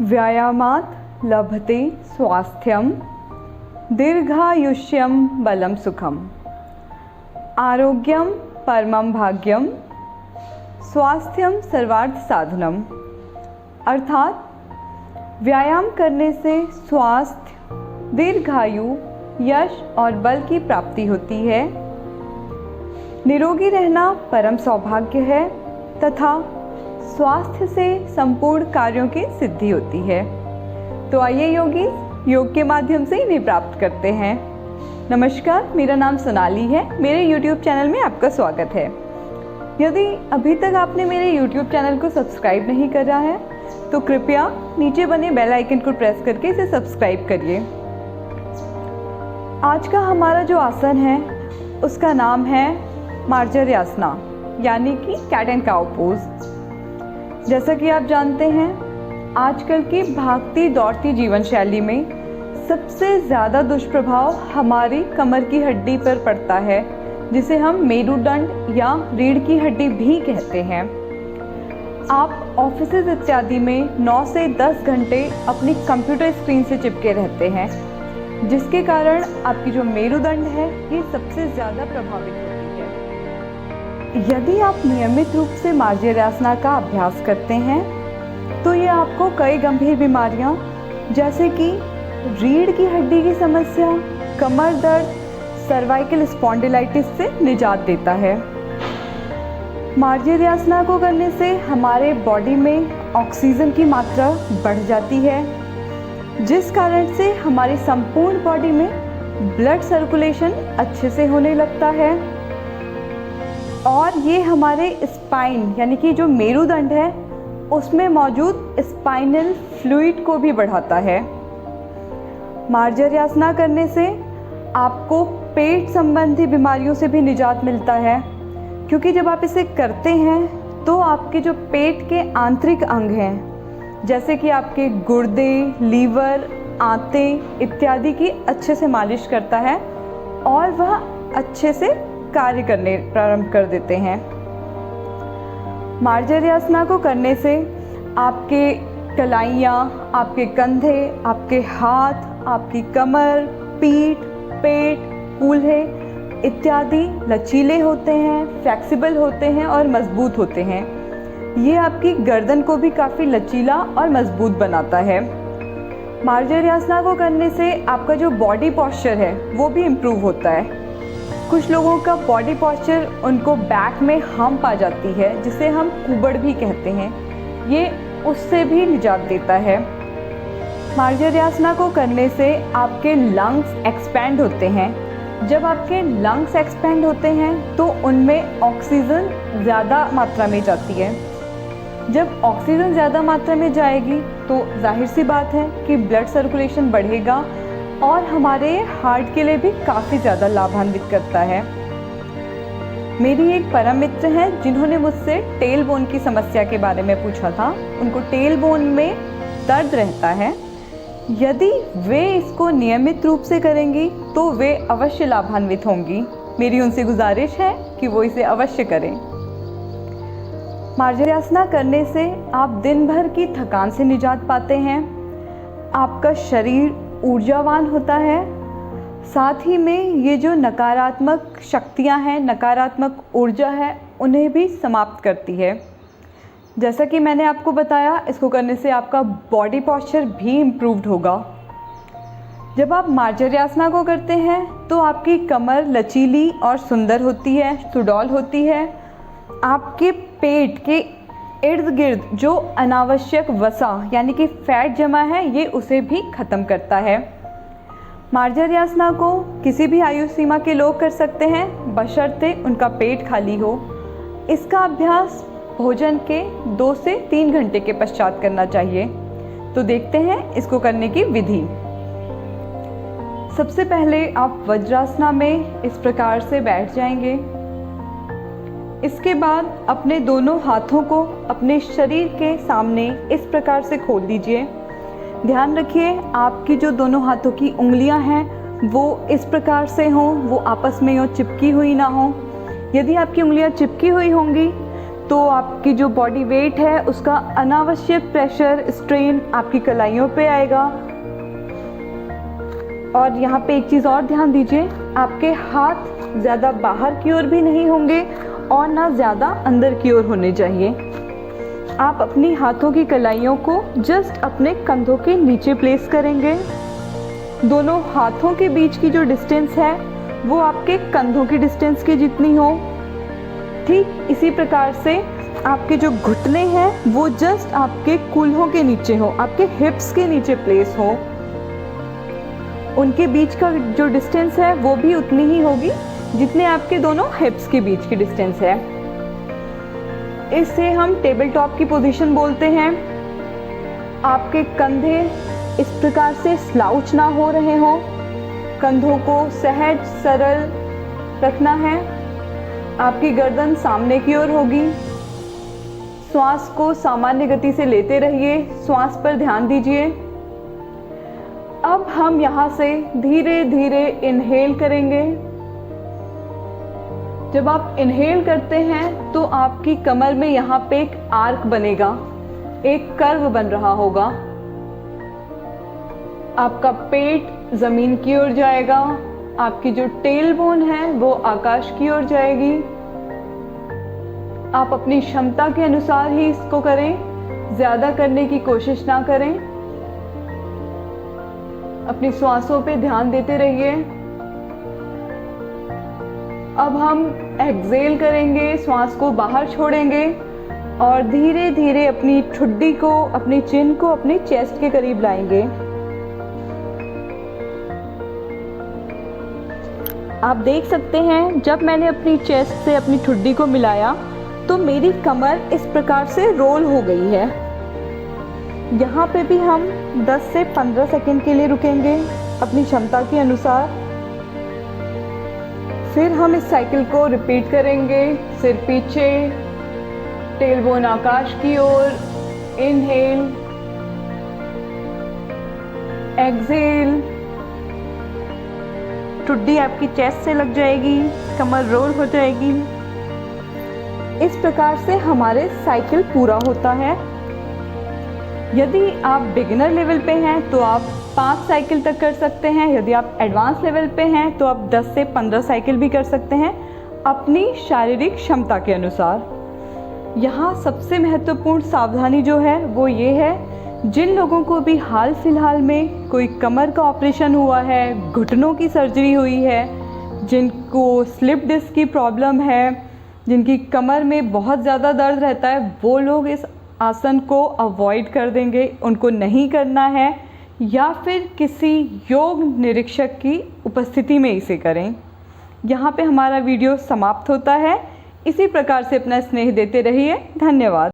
व्यायामात् लभते स्वास्थ्यं दीर्घायुष्यं बलं सुखम। आरोग्यम परमं भाग्यम स्वास्थ्यम सर्वार्थ साधनम। अर्थात व्यायाम करने से स्वास्थ्य, दीर्घायु, यश और बल की प्राप्ति होती है। निरोगी रहना परम सौभाग्य है तथा स्वास्थ्य से संपूर्ण कार्यों की सिद्धि होती है। तो आइए योगी योग के माध्यम से इन्हें प्राप्त करते हैं। नमस्कार, मेरा नाम सोनाली है। मेरे YouTube चैनल में आपका स्वागत है। यदि अभी तक आपने मेरे YouTube चैनल को सब्सक्राइब नहीं करा है तो कृपया नीचे बने बेल आइकन को प्रेस करके इसे सब्सक्राइब करिए। आज का हमारा जो आसन है उसका नाम है मार्जर्यासना, यानी कि कैट एंड काउ पोज। जैसा कि आप जानते हैं, आजकल की भागती दौड़ती जीवन शैली में सबसे ज़्यादा दुष्प्रभाव हमारी कमर की हड्डी पर पड़ता है, जिसे हम मेरुदंड या रीढ़ की हड्डी भी कहते हैं। आप ऑफिसेज इत्यादि में 9 से 10 घंटे अपनी कंप्यूटर स्क्रीन से चिपके रहते हैं, जिसके कारण आपकी जो मेरुदंड है ये सबसे ज़्यादा प्रभावित होती है। यदि आप नियमित रूप से मार्जर्यासना का अभ्यास करते हैं तो ये आपको कई गंभीर बीमारियां जैसे कि रीढ़ की हड्डी की समस्या, कमर दर्द, सर्वाइकल स्पॉन्डिलाइटिस से निजात देता है। मार्जर्यासना को करने से हमारे बॉडी में ऑक्सीजन की मात्रा बढ़ जाती है, जिस कारण से हमारी संपूर्ण बॉडी में ब्लड सर्कुलेशन अच्छे से होने लगता है और ये हमारे स्पाइन यानी कि जो मेरुदंड है उसमें मौजूद स्पाइनल फ्लूइड को भी बढ़ाता है। मार्जर्यासना करने से आपको पेट संबंधी बीमारियों से भी निजात मिलता है, क्योंकि जब आप इसे करते हैं तो आपके जो पेट के आंतरिक अंग हैं जैसे कि आपके गुर्दे, लीवर, आंतें इत्यादि की अच्छे से मालिश करता है और वह अच्छे से कार्य करने प्रारंभ कर देते हैं। मार्जर्यासना को करने से आपके कलाइयाँ, आपके कंधे, आपके हाथ, आपकी कमर, पीठ, पेट, कूल्हे इत्यादि लचीले होते हैं, फ्लेक्सिबल होते हैं और मजबूत होते हैं। ये आपकी गर्दन को भी काफ़ी लचीला और मजबूत बनाता है। मार्जर्यासना को करने से आपका जो बॉडी पॉस्चर है वो भी इम्प्रूव होता है। कुछ लोगों का बॉडी पॉस्चर उनको बैक में हम्प आ जाती है, जिसे हम कुबड़ भी कहते हैं, ये उससे भी निजात देता है। मार्जर्यासना को करने से आपके लंग्स एक्सपैंड होते हैं। जब आपके लंग्स एक्सपैंड होते हैं तो उनमें ऑक्सीजन ज़्यादा मात्रा में जाती है। जब ऑक्सीजन ज़्यादा मात्रा में जाएगी तो जाहिर सी बात है कि ब्लड सर्कुलेशन बढ़ेगा और हमारे हार्ट के लिए भी काफ़ी ज़्यादा लाभान्वित करता है। मेरी एक परम मित्र हैं जिन्होंने मुझसे टेल बोन की समस्या के बारे में पूछा था। उनको टेल बोन में दर्द रहता है। यदि वे इसको नियमित रूप से करेंगी तो वे अवश्य लाभान्वित होंगी। मेरी उनसे गुजारिश है कि वो इसे अवश्य करें। मार्जर्यासना करने से आप दिन भर की थकान से निजात पाते हैं। आपका शरीर ऊर्जावान होता है। साथ ही में ये जो नकारात्मक शक्तियाँ हैं, नकारात्मक ऊर्जा है, उन्हें भी समाप्त करती है। जैसा कि मैंने आपको बताया, इसको करने से आपका बॉडी पॉस्चर भी इम्प्रूव्ड होगा। जब आप मार्जर्यासना को करते हैं तो आपकी कमर लचीली और सुंदर होती है, सुडौल होती है। आपके पेट के इर्द गिर्द जो अनावश्यक वसा यानी कि फैट जमा है ये उसे भी ख़त्म करता है। मार्जर्यासना को किसी भी आयु सीमा के लोग कर सकते हैं, बशर्ते उनका पेट खाली हो। इसका अभ्यास भोजन के 2 से 3 घंटे के पश्चात करना चाहिए। तो देखते हैं इसको करने की विधि। सबसे पहले आप वज्रासना में इस प्रकार से बैठ जाएंगे। इसके बाद अपने दोनों हाथों को अपने शरीर के सामने इस प्रकार से खोल दीजिए। ध्यान रखिए आपकी जो दोनों हाथों की उंगलियां हैं वो इस प्रकार से हों, वो आपस में यूँ चिपकी हुई ना हों। यदि आपकी उंगलियां चिपकी हुई होंगी तो आपकी जो बॉडी वेट है उसका अनावश्यक प्रेशर, स्ट्रेन आपकी कलाइयों पे आएगा। और यहाँ पे एक चीज़ और ध्यान दीजिए, आपके हाथ ज़्यादा बाहर की ओर भी नहीं होंगे और ना ज़्यादा अंदर की ओर होने चाहिए। आप अपनी हाथों की कलाइयों को जस्ट अपने कंधों के नीचे प्लेस करेंगे। दोनों हाथों के बीच की जो डिस्टेंस है वो आपके कंधों की डिस्टेंस की जितनी हो। ठीक इसी प्रकार से आपके जो घुटने हैं वो जस्ट आपके कूल्हों के नीचे हो, आपके हिप्स के नीचे प्लेस हो। उनके बीच का जो डिस्टेंस है वो भी उतनी ही होगी जितने आपके दोनों हिप्स के बीच की डिस्टेंस है। इसे हम टेबल टॉप की पोजीशन बोलते हैं। आपके कंधे इस प्रकार से स्लाउच ना हो रहे हो, कंधों को सहज सरल रखना है। आपकी गर्दन सामने की ओर होगी। श्वास को सामान्य गति से लेते रहिए, श्वास पर ध्यान दीजिए। अब हम यहाँ से धीरे धीरे इनहेल करेंगे। जब आप इनहेल करते हैं तो आपकी कमर में यहाँ पे एक आर्क बनेगा, एक कर्व बन रहा होगा। आपका पेट जमीन की ओर जाएगा, आपकी जो टेल बोन है वो आकाश की ओर जाएगी। आप अपनी क्षमता के अनुसार ही इसको करें, ज़्यादा करने की कोशिश ना करें। अपनी श्वासों पे ध्यान देते रहिए। अब हम एक्सेल करेंगे, श्वास को बाहर छोड़ेंगे और धीरे धीरे अपनी ठुड्डी को, अपनी चिन को अपनी चेस्ट के करीब लाएंगे। आप देख सकते हैं जब मैंने अपनी चेस्ट से अपनी ठुड्डी को मिलाया तो मेरी कमर इस प्रकार से रोल हो गई है। यहाँ पे भी हम 10 से 15 सेकंड के लिए रुकेंगे अपनी क्षमता के अनुसार। फिर हम इस साइकिल को रिपीट करेंगे। सिर पीछे, टेल बोन आकाश की ओर, इनहेल, एक्सहेल। ठुड्डी आपकी चेस्ट से लग जाएगी, कमर रोल हो जाएगी। इस प्रकार से हमारे साइकिल पूरा होता है। यदि आप बिगिनर लेवल पे हैं तो आप 5 साइकिल तक कर सकते हैं। यदि आप एडवांस लेवल पे हैं तो आप 10 से 15 साइकिल भी कर सकते हैं अपनी शारीरिक क्षमता के अनुसार। यहाँ सबसे महत्वपूर्ण सावधानी जो है वो ये है, जिन लोगों को भी हाल फिलहाल में कोई कमर का ऑपरेशन हुआ है, घुटनों की सर्जरी हुई है, जिनको स्लिप डिस्क की प्रॉब्लम है, जिनकी कमर में बहुत ज़्यादा दर्द रहता है, वो लोग इस आसन को अवॉइड कर देंगे, उनको नहीं करना है, या फिर किसी योग निरीक्षक की उपस्थिति में इसे करें। यहाँ पे हमारा वीडियो समाप्त होता है। इसी प्रकार से अपना स्नेह देते रहिए। धन्यवाद।